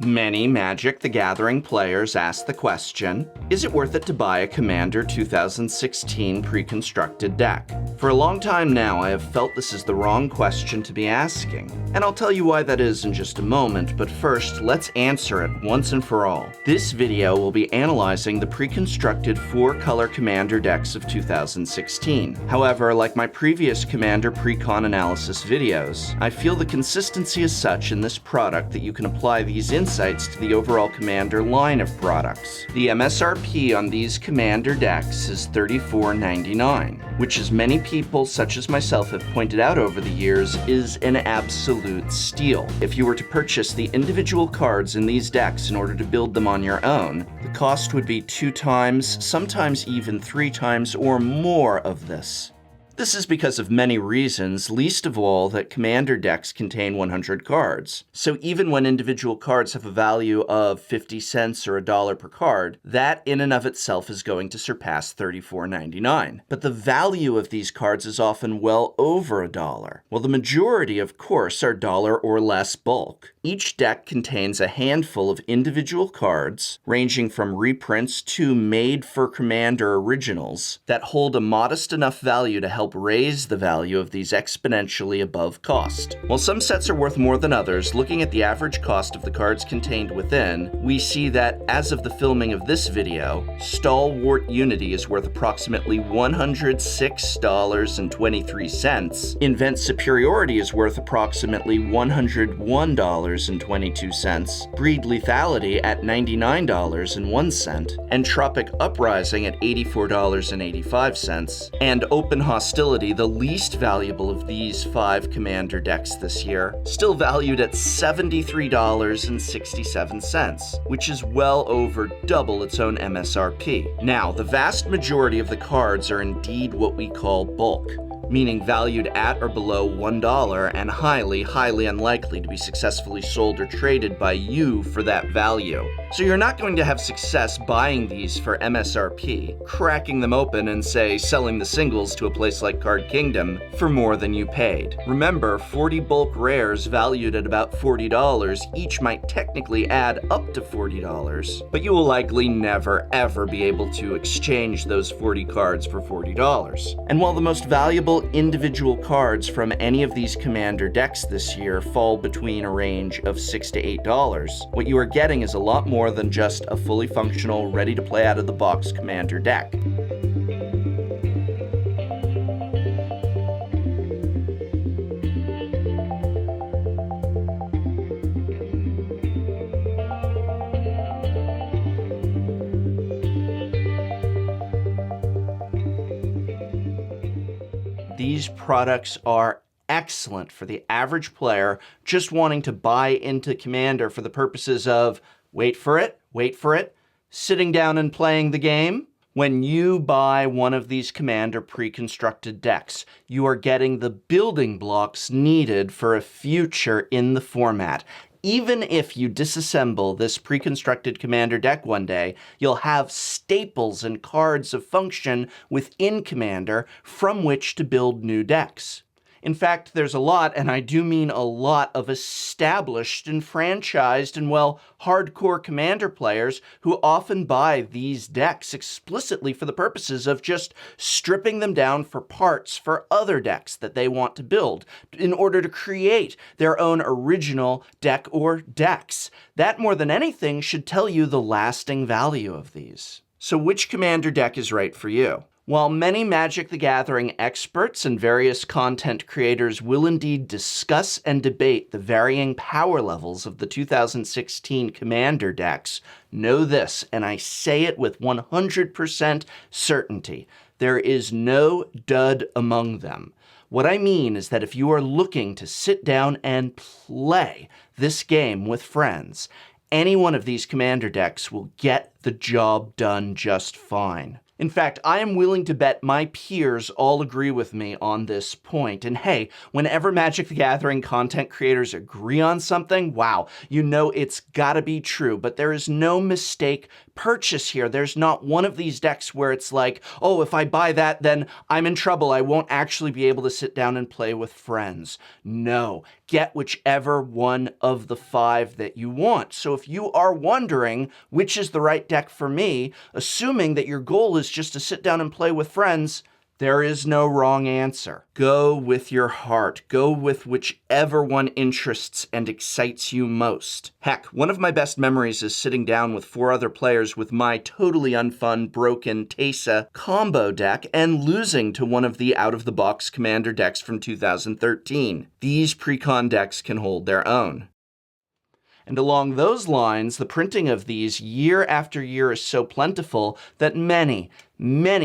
Many Magic the Gathering players ask the question, is it worth it to buy a Commander 2016 pre-constructed deck? For a long time now, I have felt this is the wrong question to be asking, and I'll tell you why that is in just a moment, but first, let's answer it once and for all. This video will be analyzing the pre-constructed 4-color Commander decks of 2016. However, like my previous Commander precon analysis videos, I feel the consistency is such in this product that you can apply these insights to the overall Commander line of products. The MSRP on these Commander decks is $34.99, which as many people such as myself have pointed out over the years is an absolute steal. If you were to purchase the individual cards in these decks in order to build them on your own, the cost would be 2 times, sometimes even 3 times or more of this. This is because of many reasons, least of all that Commander decks contain 100 cards. So even when individual cards have a value of 50 cents or $1 per card, that in and of itself is going to surpass $34.99. But the value of these cards is often well over $1. Well, the majority, of course, are $1 or less bulk. Each deck contains a handful of individual cards, ranging from reprints to made-for-Commander originals, that hold a modest enough value to help raise the value of these exponentially above cost. While some sets are worth more than others, looking at the average cost of the cards contained within, we see that, as of the filming of this video, Stalwart Unity is worth approximately $106.23, Invent Superiority is worth approximately $101.22, Breed Lethality at $99.01, and Tropic Uprising at $84.85, and Open Hostility, the least valuable of these 5 Commander decks this year, still valued at $73.67, which is well over double its own MSRP. Now, the vast majority of the cards are indeed what we call bulk, meaning valued at or below $1 and highly unlikely to be successfully sold or traded by you for that value. So you're not going to have success buying these for MSRP, cracking them open and say selling the singles to a place like Card Kingdom for more than you paid. Remember, 40 bulk rares valued at about $40 each might technically add up to $40, but you will likely never ever be able to exchange those 40 cards for $40. And while the most valuable individual cards from any of these Commander decks this year fall between a range of $6 to $8, what you are getting is a lot more than just a fully functional, ready-to-play out-of-the-box Commander deck. These products are excellent for the average player just wanting to buy into Commander for the purposes of, wait for it, sitting down and playing the game. When you buy one of these Commander pre-constructed decks, you are getting the building blocks needed for a future in the format. Even if you disassemble this pre-constructed Commander deck one day, you'll have staples and cards of function within Commander from which to build new decks. In fact, there's a lot, and I do mean a lot, of established and franchised and, well, hardcore Commander players who often buy these decks explicitly for the purposes of just stripping them down for parts for other decks that they want to build in order to create their own original deck or decks. That, more than anything, should tell you the lasting value of these. So which Commander deck is right for you? While many Magic the Gathering experts and various content creators will indeed discuss and debate the varying power levels of the 2016 Commander decks, know this, and I say it with 100% certainty, there is no dud among them. What I mean is that if you are looking to sit down and play this game with friends, any one of these Commander decks will get the job done just fine. In fact, I am willing to bet my peers all agree with me on this point. And hey, whenever Magic the Gathering content creators agree on something, wow, you know it's gotta be true. But there is no mistake purchase here. There's not one of these decks where it's like, oh, if I buy that, then I'm in trouble. I won't actually be able to sit down and play with friends. No, get whichever one of the 5 that you want. So if you are wondering which is the right deck for me, assuming that your goal is just to sit down and play with friends, there is no wrong answer. Go with your heart. Go with whichever one interests and excites you most. Heck, one of my best memories is sitting down with 4 other players with my totally unfun, broken Teysa combo deck and losing to one of the out-of-the-box commander decks from 2013. These precon decks can hold their own. And along those lines, the printing of these year after year is so plentiful that many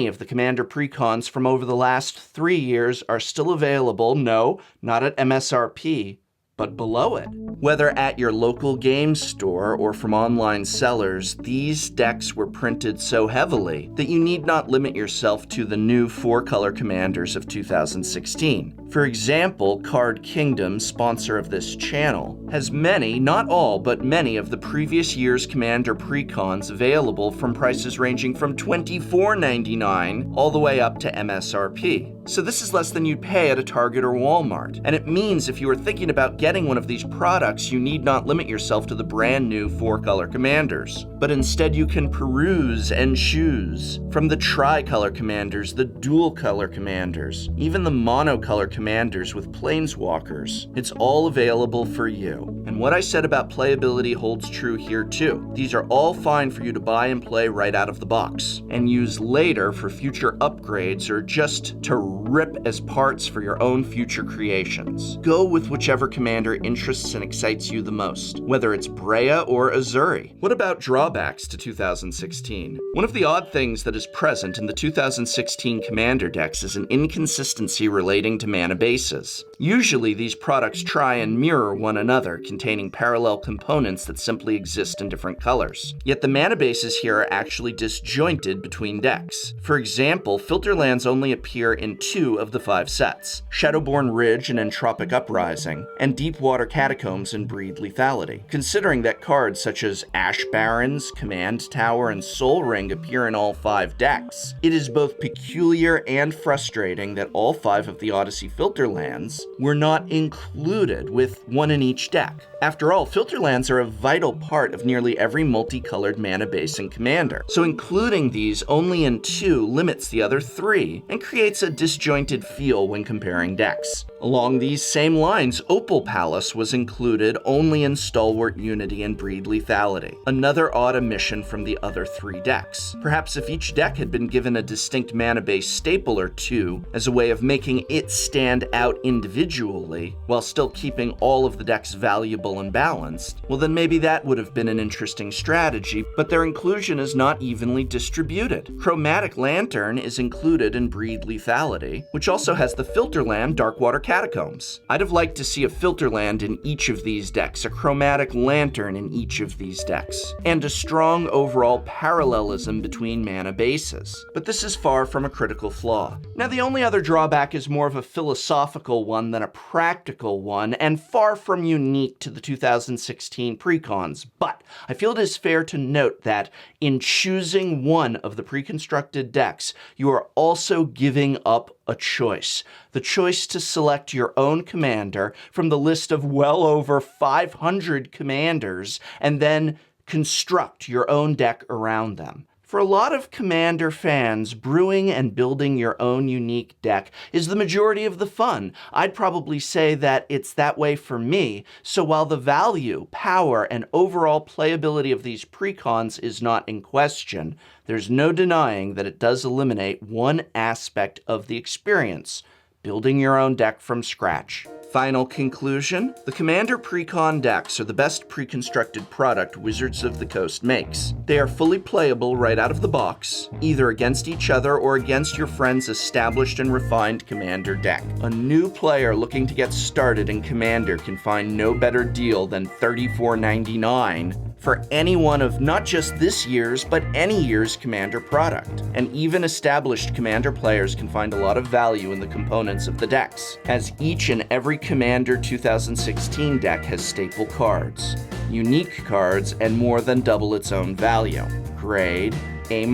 of the Commander precons from over the last 3 years are still available, no, not at MSRP, but below it. Whether at your local game store or from online sellers, these decks were printed so heavily that you need not limit yourself to the new 4-color commanders of 2016. For example, Card Kingdom, sponsor of this channel, has many, not all, but many of the previous year's Commander precons available from prices ranging from $24.99 all the way up to MSRP. So this is less than you'd pay at a Target or Walmart. And it means if you are thinking about getting one of these products, you need not limit yourself to the brand new 4-color commanders. But instead you can peruse and choose from the tri-color commanders, the dual-color commanders, even the monocolor commanders with planeswalkers. It's all available for you. And what I said about playability holds true here too. These are all fine for you to buy and play right out of the box, and use later for future upgrades or just to rip as parts for your own future creations. Go with whichever commander interests and excites you the most, whether it's Brea or Azuri. What about drawbacks to 2016? One of the odd things that is present in the 2016 commander decks is an inconsistency relating to mana bases. Usually these products try and mirror one another, containing parallel components that simply exist in different colors. Yet the mana bases here are actually disjointed between decks. For example, filter lands only appear in 2 of the 5 sets, Shadowborn Ridge and Entropic Uprising, and Deepwater Catacombs and Breed Lethality. Considering that cards such as Ash Barrens, Command Tower, and Soul Ring appear in all 5 decks, it is both peculiar and frustrating that all 5 of the Odyssey filter lands were not included with one in each deck. After all, filter lands are a vital part of nearly every multicolored mana base in Commander, so including these only in 2 limits the other 3 and creates a disjointed feel when comparing decks. Along these same lines, Opal Palace was included only in Stalwart Unity and Breed Lethality, another odd omission from the other 3 decks. Perhaps if each deck had been given a distinct mana base staple or 2 as a way of making it stand out individually, while still keeping all of the decks valuable and balanced, well then maybe that would have been an interesting strategy, but their inclusion is not evenly distributed. Chromatic Lantern is included in Breed Lethality, which also has the filter land Darkwater Catacombs. I'd have liked to see a filter land in each of these decks, a Chromatic Lantern in each of these decks, and a strong overall parallelism between mana bases. But this is far from a critical flaw. Now the only other drawback is more of a philosophical one than a practical one, and far from unique to the 2016 precons, but I feel it is fair to note that in choosing one of the preconstructed decks, you are also giving up a choice. The choice to select your own commander from the list of well over 500 commanders and then construct your own deck around them. For a lot of Commander fans, brewing and building your own unique deck is the majority of the fun. I'd probably say that it's that way for me, so while the value, power, and overall playability of these precons is not in question, there's no denying that it does eliminate one aspect of the experience: building your own deck from scratch. Final conclusion, the Commander precon decks are the best preconstructed product Wizards of the Coast makes. They are fully playable right out of the box, either against each other or against your friend's established and refined Commander deck. A new player looking to get started in Commander can find no better deal than $34.99 for any one of not just this year's, but any year's Commander product. And even established Commander players can find a lot of value in the components of the decks, as each and every Commander 2016 deck has staple cards, unique cards, and more than double its own value. Grade A-.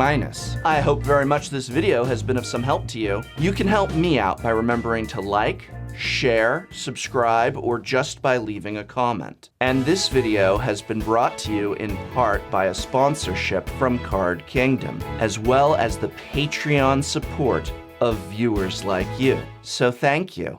I hope very much this video has been of some help to you. You can help me out by remembering to like, share, subscribe, or just by leaving a comment. And this video has been brought to you in part by a sponsorship from Card Kingdom, as well as the Patreon support of viewers like you. So thank you.